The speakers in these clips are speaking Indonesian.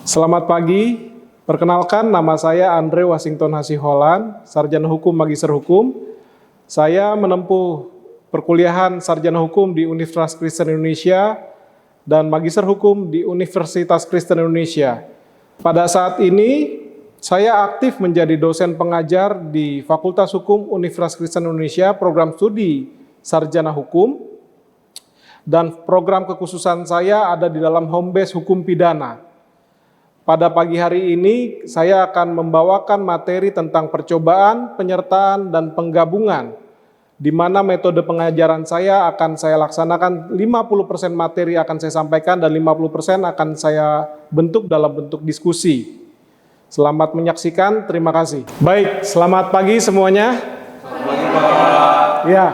Selamat pagi, perkenalkan nama saya Andre Washington Hasiholan, Sarjana Hukum Magister Hukum. Saya menempuh perkuliahan Sarjana Hukum di Universitas Kristen Indonesia dan Magister Hukum di Universitas Kristen Indonesia. Pada saat ini, saya aktif menjadi dosen pengajar di Fakultas Hukum Universitas Kristen Indonesia, program studi Sarjana Hukum, dan program kekhususan saya ada di dalam home base hukum pidana. Pada pagi hari ini, saya akan membawakan materi tentang percobaan, penyertaan, dan penggabungan, di mana metode pengajaran saya akan saya laksanakan 50% materi akan saya sampaikan dan 50% akan saya bentuk dalam bentuk diskusi. Selamat menyaksikan, terima kasih. Baik, selamat pagi semuanya. Selamat pagi, Pak. Ya,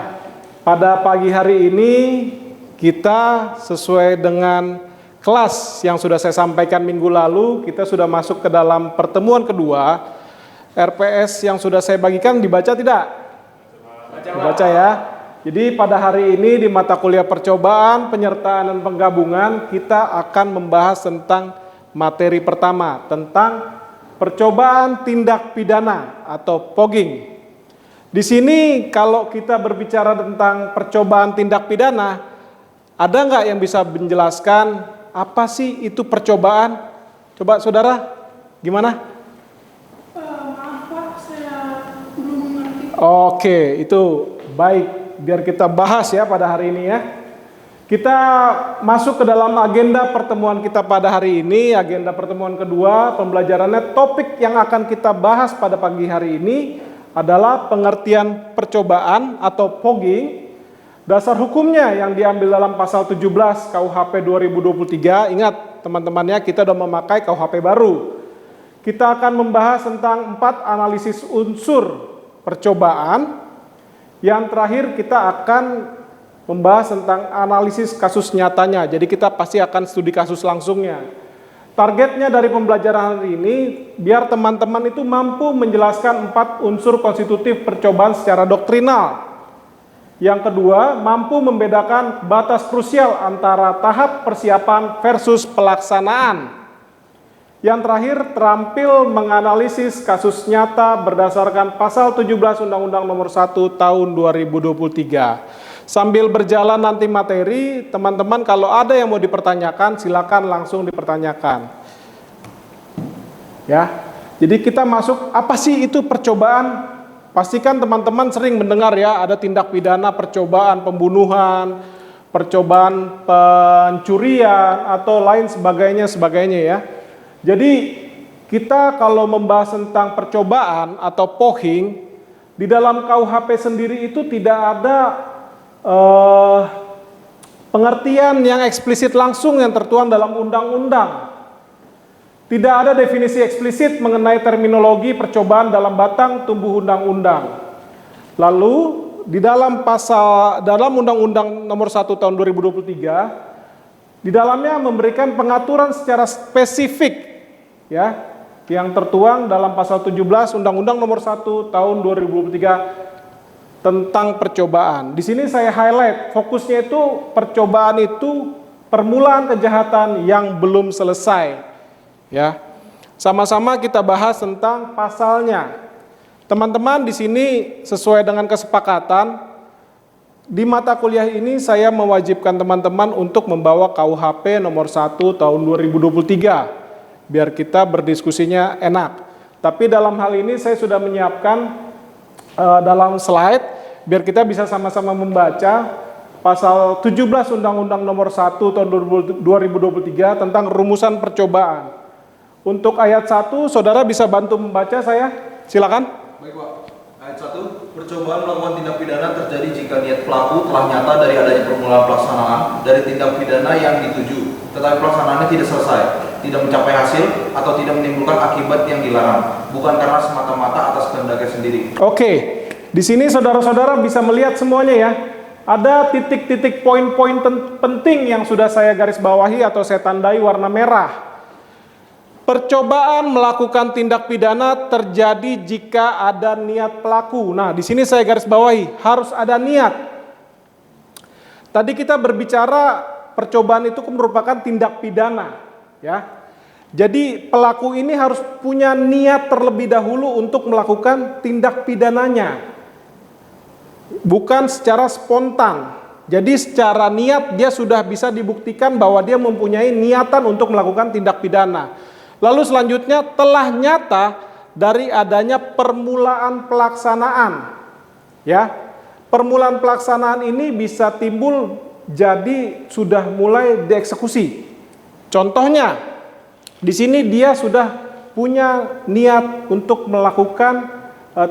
pada pagi hari ini kita sesuai dengan kelas yang sudah saya sampaikan minggu lalu, kita sudah masuk ke dalam pertemuan kedua. RPS yang sudah saya bagikan dibaca tidak? Dibaca ya. Jadi pada hari ini di mata kuliah percobaan, penyertaan, dan penggabungan, kita akan membahas tentang materi pertama, tentang percobaan tindak pidana atau pogging. Di sini kalau kita berbicara tentang percobaan tindak pidana, ada nggak yang bisa menjelaskan apa sih itu percobaan? Coba saudara, gimana? Maaf Pak, saya belum mengerti. Oke, itu baik. Biar kita bahas ya pada hari ini ya. Kita masuk ke dalam agenda pertemuan kita pada hari ini. Agenda pertemuan kedua, pembelajarannya, topik yang akan kita bahas pada pagi hari ini adalah pengertian percobaan atau pogging. Dasar hukumnya yang diambil dalam pasal 17 KUHP 2023, ingat teman-temannya kita sudah memakai KUHP baru. Kita akan membahas tentang 4 analisis unsur percobaan. Yang terakhir kita akan membahas tentang analisis kasus nyatanya, jadi kita pasti akan studi kasus langsungnya. Targetnya dari pembelajaran hari ini, biar teman-teman itu mampu menjelaskan 4 unsur konstitutif percobaan secara doktrinal. Yang kedua, mampu membedakan batas krusial antara tahap persiapan versus pelaksanaan. Yang terakhir, terampil menganalisis kasus nyata berdasarkan pasal 17 Undang-Undang Nomor 1 Tahun 2023. Sambil berjalan nanti materi, teman-teman kalau ada yang mau dipertanyakan, silakan langsung dipertanyakan. Ya, jadi kita masuk, apa sih itu percobaan? Pastikan teman-teman sering mendengar ya, ada tindak pidana percobaan pembunuhan, percobaan pencurian, atau lain sebagainya ya. Jadi kita kalau membahas tentang percobaan atau pogging, di dalam KUHP sendiri itu tidak ada pengertian yang eksplisit langsung yang tertuang dalam undang-undang. Tidak ada definisi eksplisit mengenai terminologi percobaan dalam batang tubuh undang-undang. Lalu di dalam Undang-Undang Nomor 1 Tahun 2023, di dalamnya memberikan pengaturan secara spesifik ya, yang tertuang dalam pasal 17 Undang-Undang Nomor 1 Tahun 2023 tentang percobaan. Di sini saya highlight, fokusnya itu percobaan itu permulaan kejahatan yang belum selesai. Ya, sama-sama kita bahas tentang pasalnya. Teman-teman di sini sesuai dengan kesepakatan di mata kuliah ini saya mewajibkan teman-teman untuk membawa KUHP nomor 1 tahun 2023 biar kita berdiskusinya enak. Tapi dalam hal ini saya sudah menyiapkan dalam slide biar kita bisa sama-sama membaca pasal 17 Undang-Undang Nomor 1 tahun 2023 tentang rumusan percobaan. Untuk ayat 1, saudara bisa bantu membaca saya? Silakan. Baik Pak, ayat 1, percobaan melakukan tindak pidana terjadi jika niat pelaku telah nyata dari adanya permulaan pelaksanaan dari tindak pidana yang dituju, tetapi pelaksanaannya tidak selesai, tidak mencapai hasil, atau tidak menimbulkan akibat yang dilarang, bukan karena semata-mata atas kehendaknya sendiri. Oke, di sini saudara-saudara bisa melihat semuanya ya. Ada titik-titik poin-poin penting yang sudah saya garis bawahi atau saya tandai warna merah. Percobaan melakukan tindak pidana terjadi jika ada niat pelaku. Nah, di sini saya garis bawahi, harus ada niat. Tadi kita berbicara percobaan itu merupakan tindak pidana, ya. Jadi pelaku ini harus punya niat terlebih dahulu untuk melakukan tindak pidananya. Bukan secara spontan. Jadi secara niat dia sudah bisa dibuktikan bahwa dia mempunyai niatan untuk melakukan tindak pidana. Lalu selanjutnya telah nyata dari adanya permulaan pelaksanaan. Ya. Permulaan pelaksanaan ini bisa timbul jadi sudah mulai dieksekusi. Contohnya di sini dia sudah punya niat untuk melakukan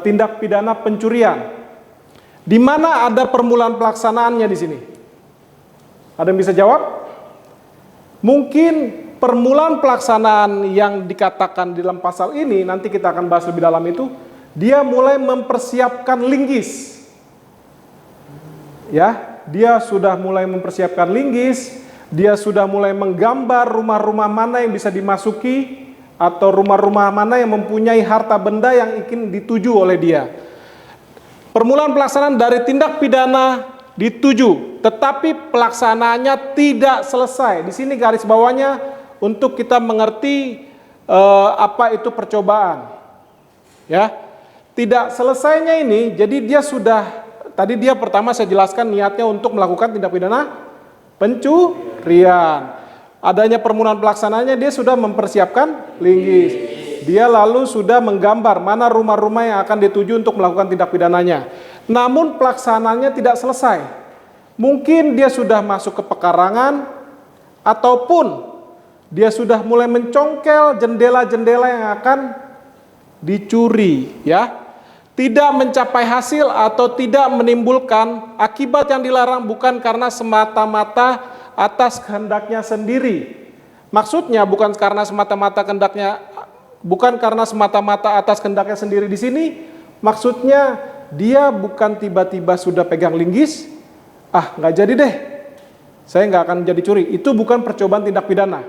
tindak pidana pencurian. Di mana ada permulaan pelaksanaannya di sini? Ada yang bisa jawab? Mungkin permulaan pelaksanaan yang dikatakan di dalam pasal ini, nanti kita akan bahas lebih dalam itu, dia mulai mempersiapkan linggis. Ya, dia sudah mulai mempersiapkan linggis. Dia sudah mulai menggambar rumah-rumah mana yang bisa dimasuki atau rumah-rumah mana yang mempunyai harta benda yang ingin dituju oleh dia. Permulaan pelaksanaan dari tindak pidana dituju, tetapi pelaksanaannya tidak selesai. Di sini garis bawahnya untuk kita mengerti apa itu percobaan. Ya, tidak selesainya ini, jadi dia sudah, tadi dia pertama saya jelaskan niatnya untuk melakukan tindak pidana pencurian. Adanya permulaan pelaksanaannya dia sudah mempersiapkan linggis. Dia lalu sudah menggambar mana rumah-rumah yang akan dituju untuk melakukan tindak pidananya. Namun pelaksanaannya tidak selesai. Mungkin dia sudah masuk ke pekarangan ataupun dia sudah mulai mencongkel jendela-jendela yang akan dicuri, ya. Tidak mencapai hasil atau tidak menimbulkan akibat yang dilarang bukan karena semata-mata atas kehendaknya sendiri. Maksudnya bukan karena semata-mata atas kehendaknya sendiri di sini. Maksudnya dia bukan tiba-tiba sudah pegang linggis, nggak jadi deh, saya nggak akan jadi curi. Itu bukan percobaan tindak pidana.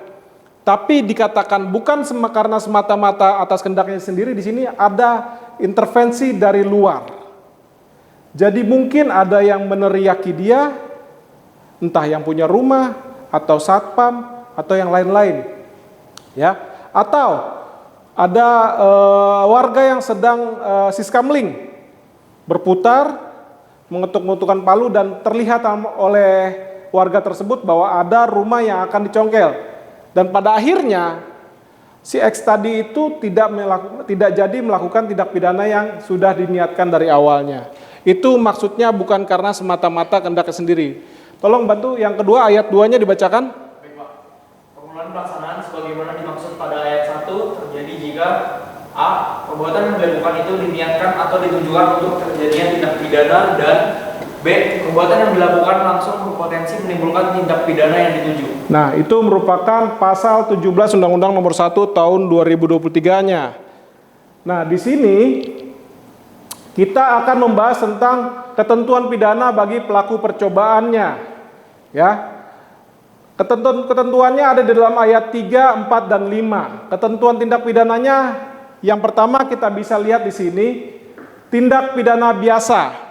Tapi dikatakan bukan karena semata-mata atas kehendaknya sendiri, di sini ada intervensi dari luar. Jadi mungkin ada yang meneriaki dia, entah yang punya rumah atau satpam atau yang lain-lain, ya. Atau ada warga yang sedang siskamling berputar mengetuk-ngetukkan palu dan terlihat oleh warga tersebut bahwa ada rumah yang akan dicongkel. Dan pada akhirnya si X tadi itu tidak jadi melakukan tindak pidana yang sudah diniatkan dari awalnya. Itu maksudnya bukan karena semata-mata kehendaknya sendiri. Tolong bantu yang kedua ayat 2-nya dibacakan. Baik, Pak. Permulaan pelaksanaan sebagaimana dimaksud pada ayat 1 terjadi jika A. Perbuatan yang dilakukan itu diniatkan atau ditujukan untuk terjadinya tindak pidana, dan B. Perbuatan yang dilakukan langsung berpotensi menimbulkan tindak pidana yang dituju. Nah, itu merupakan pasal 17 Undang-Undang Nomor 1 Tahun 2023-nya. Nah, di sini kita akan membahas tentang ketentuan pidana bagi pelaku percobaannya. Ya. Ketentuannya ada di dalam ayat 3, 4 dan 5. Ketentuan tindak pidananya yang pertama kita bisa lihat di sini, tindak pidana biasa.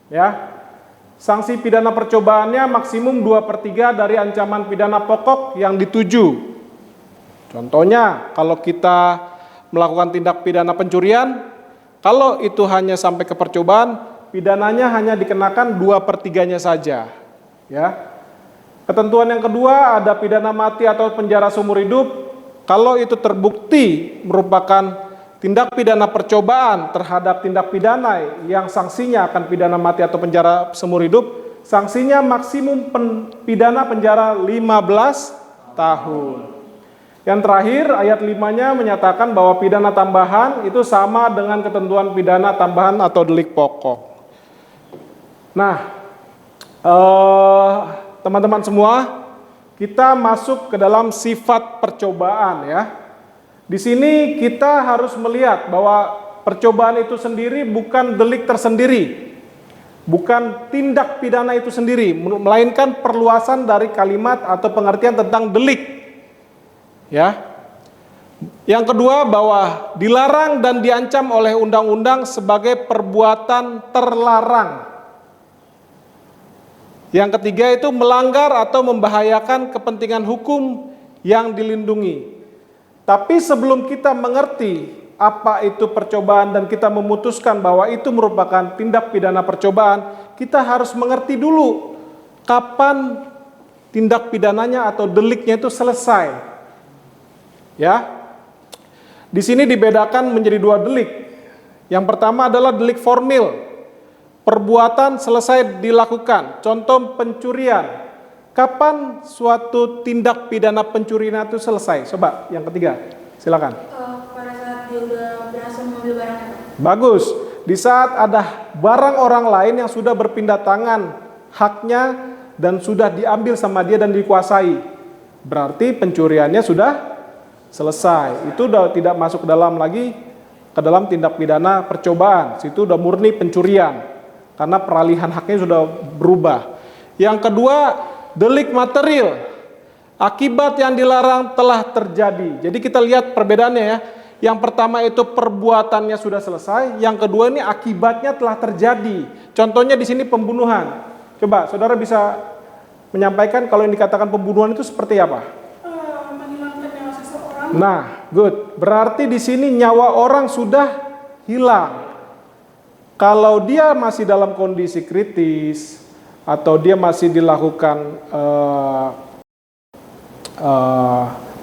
Ya. Sanksi pidana percobaannya maksimum 2/3 dari ancaman pidana pokok yang dituju. Contohnya, kalau kita melakukan tindak pidana pencurian, kalau itu hanya sampai ke percobaan, pidananya hanya dikenakan 2/3-nya saja. Ya. Ketentuan yang kedua ada pidana mati atau penjara seumur hidup. Kalau itu terbukti merupakan tindak pidana percobaan terhadap tindak pidana yang sanksinya akan pidana mati atau penjara seumur hidup, sanksinya maksimum pidana penjara 15 tahun. Yang terakhir, ayat 5-nya menyatakan bahwa pidana tambahan itu sama dengan ketentuan pidana tambahan atau delik pokok. Nah, teman-teman semua, kita masuk ke dalam sifat percobaan, ya. Di sini kita harus melihat bahwa percobaan itu sendiri bukan delik tersendiri, bukan tindak pidana itu sendiri, melainkan perluasan dari kalimat atau pengertian tentang delik. Ya. Yang kedua, bahwa dilarang dan diancam oleh undang-undang sebagai perbuatan terlarang. Yang ketiga itu melanggar atau membahayakan kepentingan hukum yang dilindungi. Tapi sebelum kita mengerti apa itu percobaan dan kita memutuskan bahwa itu merupakan tindak pidana percobaan, kita harus mengerti dulu kapan tindak pidananya atau deliknya itu selesai. Ya. Di sini dibedakan menjadi dua delik. Yang pertama adalah delik formil. Perbuatan selesai dilakukan. Contoh pencurian. Kapan suatu tindak pidana pencurian itu selesai? Coba yang ketiga, silakan. Pada saat dia udah berhasil mengambil barangnya. Bagus. Di saat ada barang orang lain yang sudah berpindah tangan haknya dan sudah diambil sama dia dan dikuasai, berarti pencuriannya sudah selesai. Itu udah tidak masuk ke dalam tindak pidana percobaan. Situ udah murni pencurian karena peralihan haknya sudah berubah. Yang kedua, delik material. Akibat yang dilarang telah terjadi. Jadi kita lihat perbedaannya ya. Yang pertama itu perbuatannya sudah selesai, yang kedua ini akibatnya telah terjadi. Contohnya di sini pembunuhan. Coba saudara bisa menyampaikan kalau yang dikatakan pembunuhan itu seperti apa? Menghilangkan nyawa seseorang. Nah, good. Berarti di sini nyawa orang sudah hilang. Kalau dia masih dalam kondisi kritis atau dia masih dilakukan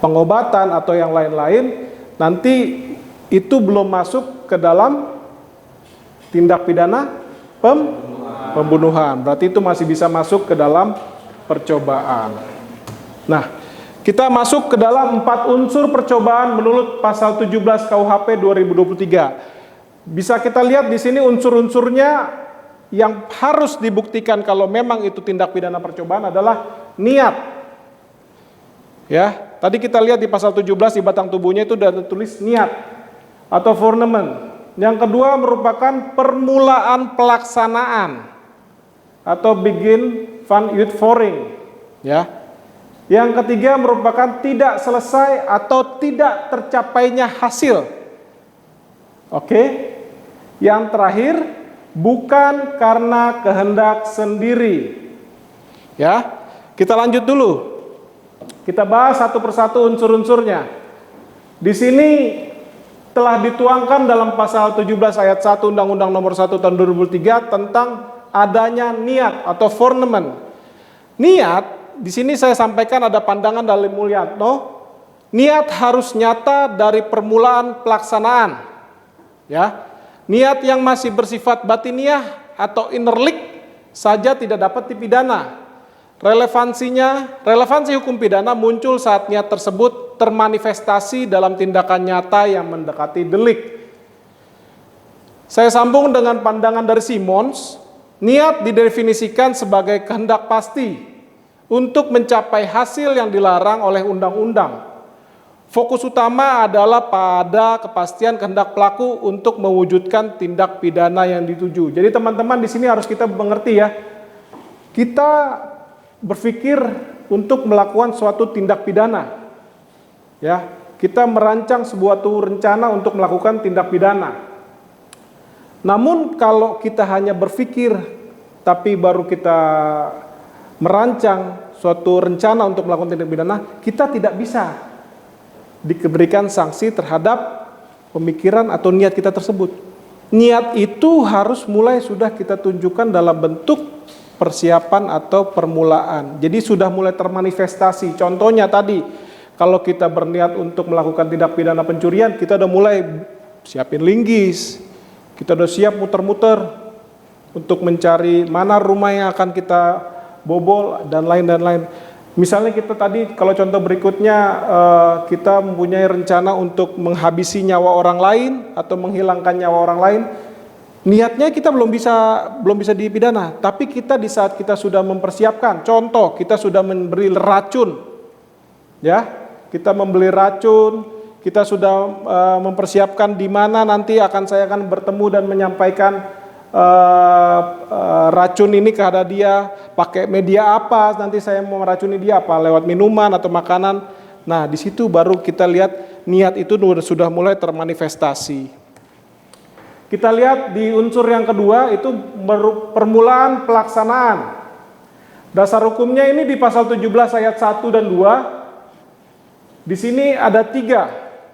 pengobatan atau yang lain-lain, nanti itu belum masuk ke dalam tindak pidana pembunuhan. Berarti itu masih bisa masuk ke dalam percobaan. Nah, kita masuk ke dalam 4 unsur percobaan menurut pasal 17 KUHP 2023. Bisa kita lihat di sini unsur-unsurnya yang harus dibuktikan kalau memang itu tindak pidana percobaan adalah niat. Ya, tadi kita lihat di pasal 17 di batang tubuhnya itu sudah tertulis niat atau foreman. Yang kedua merupakan permulaan pelaksanaan atau begin van uitvoering. Ya. Yang ketiga merupakan tidak selesai atau tidak tercapainya hasil. Oke. Yang terakhir bukan karena kehendak sendiri. Ya. Kita lanjut dulu. Kita bahas satu persatu unsur-unsurnya. Di sini telah dituangkan dalam pasal 17 ayat 1 Undang-Undang Nomor 1 Tahun 2003 tentang adanya niat atau foreman. Niat di sini saya sampaikan ada pandangan dari Mulyatno. Niat harus nyata dari permulaan pelaksanaan. Ya. Niat yang masih bersifat batiniah atau innerlik saja tidak dapat dipidana. Relevansi hukum pidana muncul saat niat tersebut termanifestasi dalam tindakan nyata yang mendekati delik. Saya sambung dengan pandangan dari Simons, niat didefinisikan sebagai kehendak pasti untuk mencapai hasil yang dilarang oleh undang-undang. Fokus utama adalah pada kepastian kehendak pelaku untuk mewujudkan tindak pidana yang dituju. Jadi teman-teman di sini harus kita mengerti ya. Kita berpikir untuk melakukan suatu tindak pidana. Ya, kita merancang sebuah rencana untuk melakukan tindak pidana. Namun kalau kita hanya berpikir tapi baru kita merancang suatu rencana untuk melakukan tindak pidana, kita tidak bisa diberikan sanksi terhadap pemikiran atau niat kita tersebut. Niat itu harus mulai sudah kita tunjukkan dalam bentuk persiapan atau permulaan. Jadi sudah mulai termanifestasi. Contohnya tadi, kalau kita berniat untuk melakukan tindak pidana pencurian, kita udah mulai siapin linggis, kita udah siap muter-muter untuk mencari mana rumah yang akan kita bobol dan lain-lain. Misalnya kita tadi, kalau contoh berikutnya, kita mempunyai rencana untuk menghabisi nyawa orang lain atau menghilangkan nyawa orang lain. Niatnya kita belum bisa dipidana, tapi kita di saat kita sudah mempersiapkan, contoh kita sudah memberi racun, ya, kita membeli racun, kita sudah mempersiapkan di mana nanti saya akan bertemu dan menyampaikan racun ini kepada dia, pakai media apa, nanti saya mau meracuni dia apa, lewat minuman atau makanan. Nah, di situ baru kita lihat niat itu sudah mulai termanifestasi. Kita lihat di unsur yang kedua itu permulaan pelaksanaan. Dasar hukumnya ini di pasal 17 ayat 1 dan 2. Di sini ada 3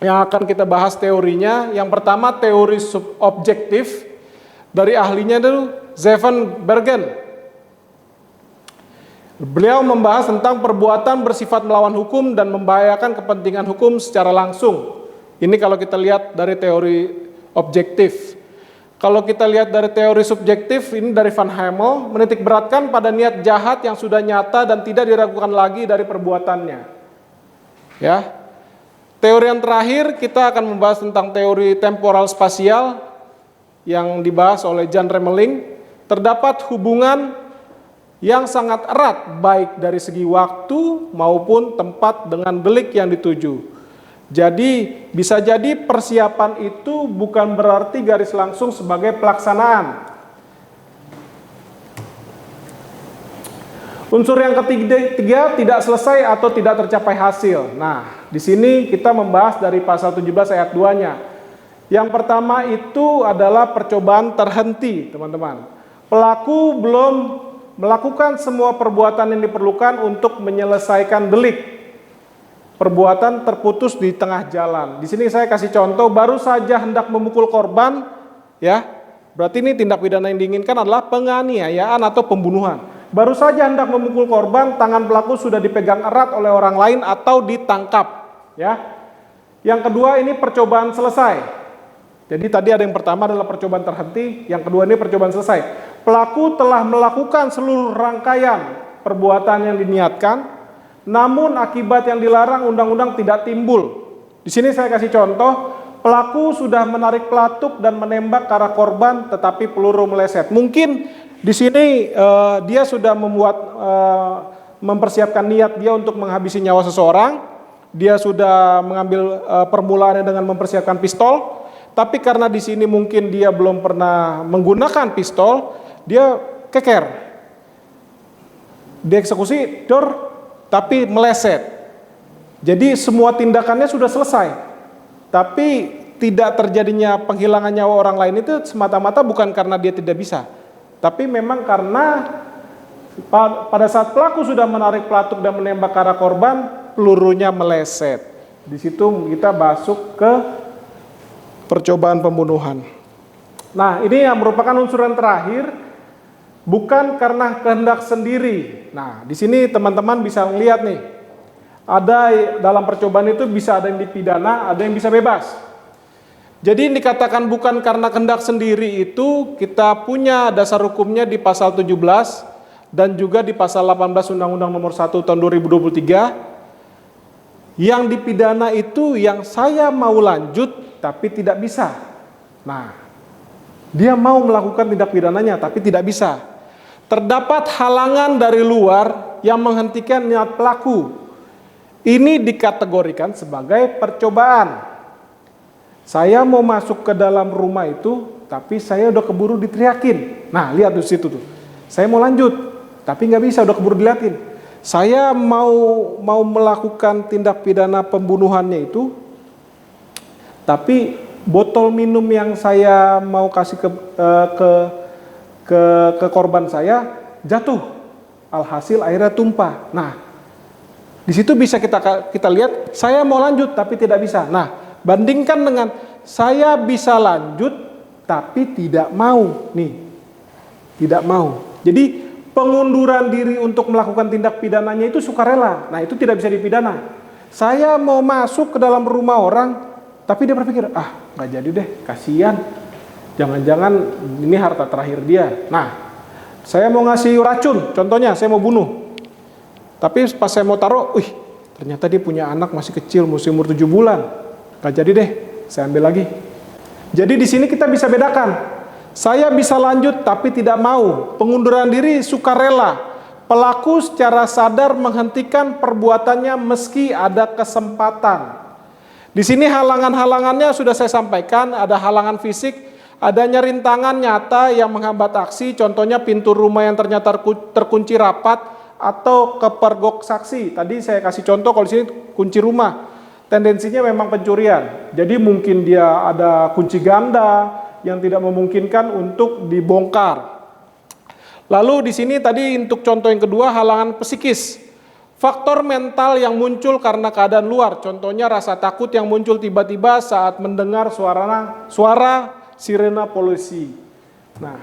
yang akan kita bahas teorinya. Yang pertama teori subobjektif dari ahlinya itu Zeven Bergen. Beliau membahas tentang perbuatan bersifat melawan hukum dan membahayakan kepentingan hukum secara langsung. Ini kalau kita lihat dari teori objektif. Kalau kita lihat dari teori subjektif, ini dari Van Hemel, menitik beratkan pada niat jahat yang sudah nyata dan tidak diragukan lagi dari perbuatannya. Ya. Teori yang terakhir kita akan membahas tentang teori temporal spasial yang dibahas oleh Jan Remeling. Terdapat hubungan yang sangat erat baik dari segi waktu maupun tempat dengan delik yang dituju. Jadi bisa jadi persiapan itu bukan berarti garis langsung sebagai pelaksanaan. Unsur yang ketiga tidak selesai atau tidak tercapai hasil. Nah, di sini kita membahas dari pasal 17 ayat 2-nya. Yang pertama itu adalah percobaan terhenti, teman-teman. Pelaku belum melakukan semua perbuatan yang diperlukan untuk menyelesaikan delik. Perbuatan terputus di tengah jalan. Di sini saya kasih contoh, baru saja hendak memukul korban, ya. Berarti ini tindak pidana yang diinginkan adalah penganiayaan atau pembunuhan. Baru saja hendak memukul korban, tangan pelaku sudah dipegang erat oleh orang lain atau ditangkap, ya. Yang kedua ini percobaan selesai. Jadi tadi ada yang pertama adalah percobaan terhenti, yang kedua ini percobaan selesai. Pelaku telah melakukan seluruh rangkaian perbuatan yang diniatkan, namun akibat yang dilarang undang-undang tidak timbul. Di sini saya kasih contoh, pelaku sudah menarik pelatuk dan menembak ke arah korban, tetapi peluru meleset. Mungkin di sini dia sudah mempersiapkan niat dia untuk menghabisi nyawa seseorang. Dia sudah mengambil permulaannya dengan mempersiapkan pistol, tapi karena di sini mungkin dia belum pernah menggunakan pistol, dia keker, dieksekusi, tapi meleset. Jadi semua tindakannya sudah selesai, tapi tidak terjadinya penghilangan nyawa orang lain itu semata-mata bukan karena dia tidak bisa, tapi memang karena pada saat pelaku sudah menarik pelatuk dan menembak ke arah korban, pelurunya meleset. Di situ kita masuk ke percobaan pembunuhan. Nah, ini yang merupakan unsur yang terakhir, bukan karena kehendak sendiri. Nah, di sini teman-teman bisa melihat nih, ada dalam percobaan itu bisa ada yang dipidana, ada yang bisa bebas. Jadi yang dikatakan bukan karena kehendak sendiri itu kita punya dasar hukumnya di pasal 17 dan juga di pasal 18 Undang-Undang Nomor 1 Tahun 2023. Yang dipidana itu yang saya mau lanjut tapi tidak bisa. Nah, dia mau melakukan tindak pidananya tapi tidak bisa. Terdapat halangan dari luar yang menghentikan niat pelaku. Ini dikategorikan sebagai percobaan. Saya mau masuk ke dalam rumah itu, tapi saya udah keburu diteriakin. Nah, lihat di situ tuh. Saya mau lanjut, tapi nggak bisa, udah keburu dilihatin. Saya mau melakukan tindak pidana pembunuhannya itu, tapi botol minum yang saya mau kasih ke korban saya jatuh, alhasil airnya tumpah. Nah, di situ bisa kita lihat saya mau lanjut tapi tidak bisa. Nah, bandingkan dengan saya bisa lanjut tapi tidak mau nih, tidak mau. Jadi pengunduran diri untuk melakukan tindak pidananya itu sukarela. Nah, itu tidak bisa dipidana. Saya mau masuk ke dalam rumah orang tapi dia berpikir, nggak jadi deh, kasihan. Jangan-jangan ini harta terakhir dia. Nah, saya mau ngasih racun, contohnya saya mau bunuh. Tapi pas saya mau taruh, ternyata dia punya anak masih kecil, masih umur 7 bulan. Nggak jadi deh, saya ambil lagi. Jadi di sini kita bisa bedakan. Saya bisa lanjut tapi tidak mau. Pengunduran diri sukarela. Pelaku secara sadar menghentikan perbuatannya meski ada kesempatan. Di sini halangan-halangannya sudah saya sampaikan, ada halangan fisik, adanya rintangan nyata yang menghambat aksi, contohnya pintu rumah yang ternyata terkunci rapat atau kepergok saksi. Tadi saya kasih contoh kalau di sini kunci rumah. Tendensinya memang pencurian. Jadi mungkin dia ada kunci ganda yang tidak memungkinkan untuk dibongkar. Lalu di sini tadi untuk contoh yang kedua halangan psikis. Faktor mental yang muncul karena keadaan luar, contohnya rasa takut yang muncul tiba-tiba saat mendengar suara sirena polisi. Nah,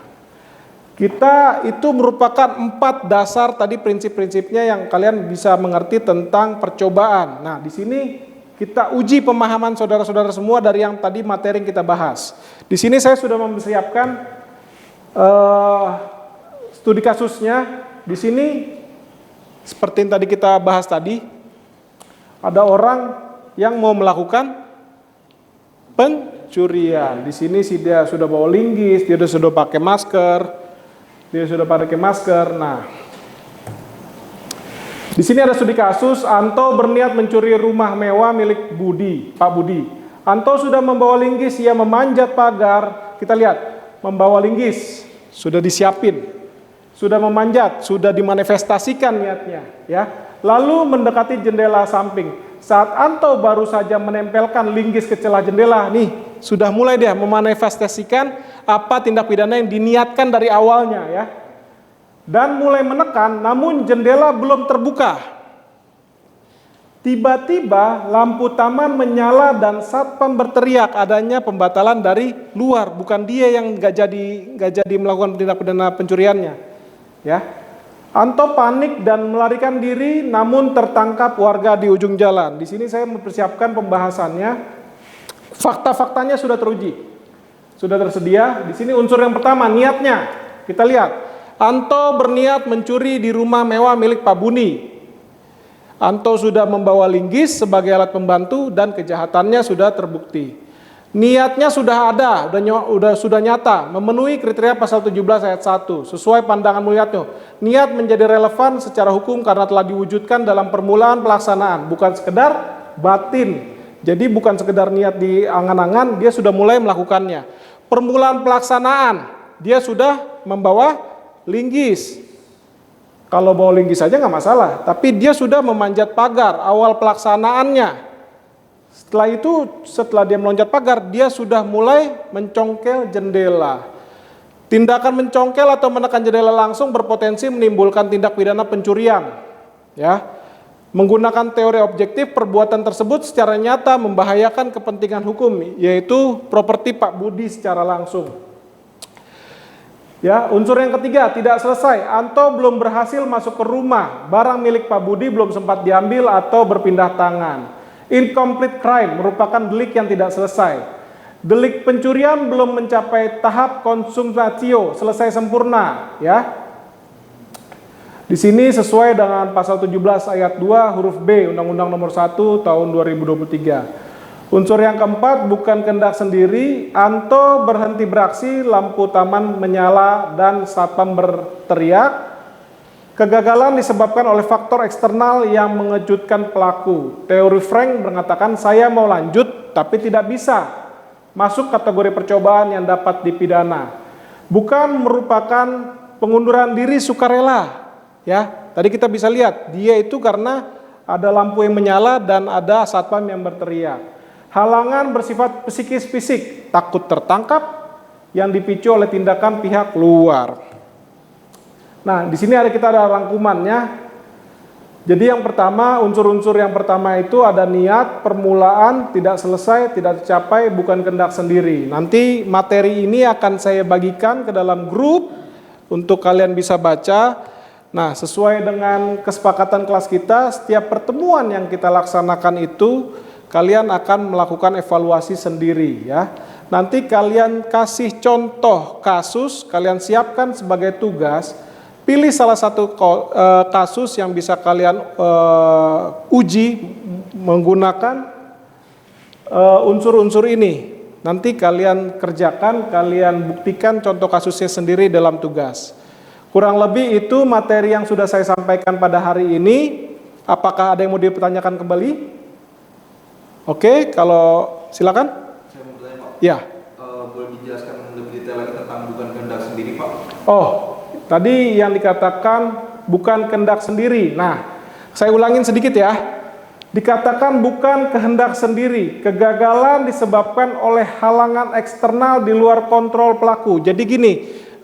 kita itu merupakan 4 dasar tadi prinsip-prinsipnya yang kalian bisa mengerti tentang percobaan. Nah, di sini kita uji pemahaman saudara-saudara semua dari yang tadi materi yang kita bahas. Di sini saya sudah mempersiapkan studi kasusnya. Di sini seperti yang tadi kita bahas tadi, ada orang yang mau melakukan pencurian. Di sini dia sudah bawa linggis, dia sudah pakai masker, Nah, di sini ada studi kasus. Anto berniat mencuri rumah mewah milik Pak Budi. Anto sudah membawa linggis, ia memanjat pagar. Kita lihat, membawa linggis sudah disiapin. Sudah memanjat, sudah dimanifestasikan niatnya, ya. Lalu mendekati jendela samping. Saat Anto baru saja menempelkan linggis ke celah jendela, nih, sudah mulai dia memanifestasikan apa tindak pidana yang diniatkan dari awalnya, ya. Dan mulai menekan, namun jendela belum terbuka. Tiba-tiba lampu taman menyala dan satpam berteriak adanya pembatalan dari luar, bukan dia yang nggak jadi melakukan tindak pidana pencuriannya. Ya, Anto panik dan melarikan diri, namun tertangkap warga di ujung jalan. Di sini saya mempersiapkan pembahasannya. Fakta-faktanya sudah teruji, sudah tersedia. Di sini unsur yang pertama, niatnya. Kita lihat, Anto berniat mencuri di rumah mewah milik Pak Buni. Anto sudah membawa linggis sebagai alat pembantu dan kejahatannya sudah terbukti. Niatnya sudah ada, sudah nyata, memenuhi kriteria pasal 17 ayat 1, sesuai pandangan Mulyatno. Niat menjadi relevan secara hukum karena telah diwujudkan dalam permulaan pelaksanaan, bukan sekedar batin. Jadi bukan sekedar niat di angan-angan, dia sudah mulai melakukannya. Permulaan pelaksanaan, dia sudah membawa linggis. Kalau bawa linggis saja nggak masalah, tapi dia sudah memanjat pagar, awal pelaksanaannya. Setelah itu, setelah dia meloncat pagar, dia sudah mulai mencongkel jendela. Tindakan mencongkel atau menekan jendela langsung berpotensi menimbulkan tindak pidana pencurian. Ya, menggunakan teori objektif, perbuatan tersebut secara nyata membahayakan kepentingan hukum, yaitu properti Pak Budi secara langsung. Ya, unsur yang ketiga, tidak selesai. Anto belum berhasil masuk ke rumah, barang milik Pak Budi belum sempat diambil atau berpindah tangan. Incomplete crime merupakan delik yang tidak selesai. Delik pencurian belum mencapai tahap consumatio, selesai sempurna, ya. Di sini sesuai dengan pasal 17 ayat 2 huruf B Undang-Undang Nomor 1 tahun 2023. Unsur yang keempat, bukan kehendak sendiri. Anto berhenti beraksi, lampu taman menyala dan satpam berteriak. Kegagalan disebabkan oleh faktor eksternal yang mengejutkan pelaku. Teori Frank mengatakan saya mau lanjut tapi tidak bisa masuk kategori percobaan yang dapat dipidana. Bukan merupakan pengunduran diri sukarela. Ya, tadi kita bisa lihat dia itu karena ada lampu yang menyala dan ada satpam yang berteriak. Halangan bersifat psikis fisik, takut tertangkap yang dipicu oleh tindakan pihak luar. Nah, di sini kita ada rangkumannya. Jadi yang pertama, unsur-unsur yang pertama itu ada niat, permulaan, tidak selesai, tidak tercapai, bukan kehendak sendiri. Nanti materi ini akan saya bagikan ke dalam grup untuk kalian bisa baca. Nah, sesuai dengan kesepakatan kelas kita, setiap pertemuan yang kita laksanakan itu, kalian akan melakukan evaluasi sendiri, ya. Nanti kalian kasih contoh kasus, kalian siapkan sebagai tugas. Pilih salah satu kasus yang bisa kalian uji menggunakan unsur-unsur ini. Nanti kalian kerjakan, kalian buktikan contoh kasusnya sendiri dalam tugas. Kurang lebih itu materi yang sudah saya sampaikan pada hari ini. Apakah ada yang mau dipertanyakan kembali? Oke, kalau silakan. Saya mau bertanya, Pak. Ya. Boleh dijelaskan lebih detail lagi tentang bukan kehendak sendiri, Pak? Oh, tadi yang dikatakan bukan kehendak sendiri. Nah, saya ulangin sedikit ya. Dikatakan bukan kehendak sendiri. Kegagalan disebabkan oleh halangan eksternal di luar kontrol pelaku. Jadi gini,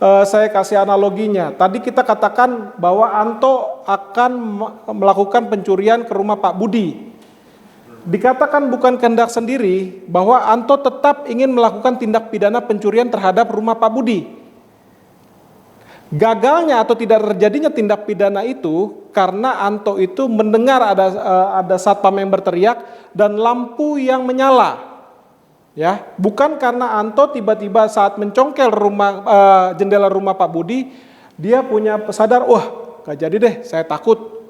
saya kasih analoginya. Tadi kita katakan bahwa Anto akan melakukan pencurian ke rumah Pak Budi. Dikatakan bukan kehendak sendiri bahwa Anto tetap ingin melakukan tindak pidana pencurian terhadap rumah Pak Budi. Gagalnya atau tidak terjadinya tindak pidana itu karena Anto itu mendengar ada satpam yang berteriak dan lampu yang menyala. Ya, bukan karena Anto tiba-tiba saat mencongkel jendela rumah Pak Budi, dia punya sadar, wah, gak jadi deh, saya takut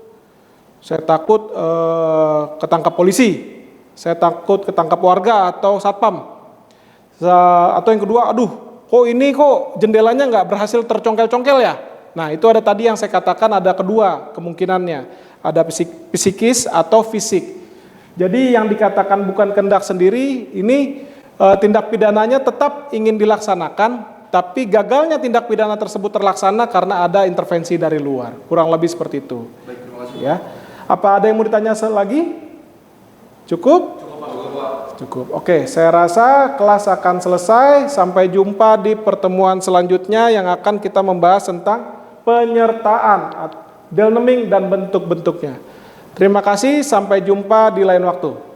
ketangkap polisi, saya takut ketangkap warga atau satpam. Atau yang kedua, aduh, kok jendelanya nggak berhasil tercongkel-congkel ya? Nah, itu ada tadi yang saya katakan ada kedua kemungkinannya, ada psikis atau fisik. Jadi yang dikatakan bukan kehendak sendiri, ini tindak pidananya tetap ingin dilaksanakan, tapi gagalnya tindak pidana tersebut terlaksana karena ada intervensi dari luar. Kurang lebih seperti itu. Baik, terima kasih. Ya. Apa ada yang mau ditanya lagi? Cukup? Cukup. Oke, saya rasa kelas akan selesai. Sampai jumpa di pertemuan selanjutnya yang akan kita membahas tentang penyertaan, dynaming dan bentuk-bentuknya. Terima kasih, sampai jumpa di lain waktu.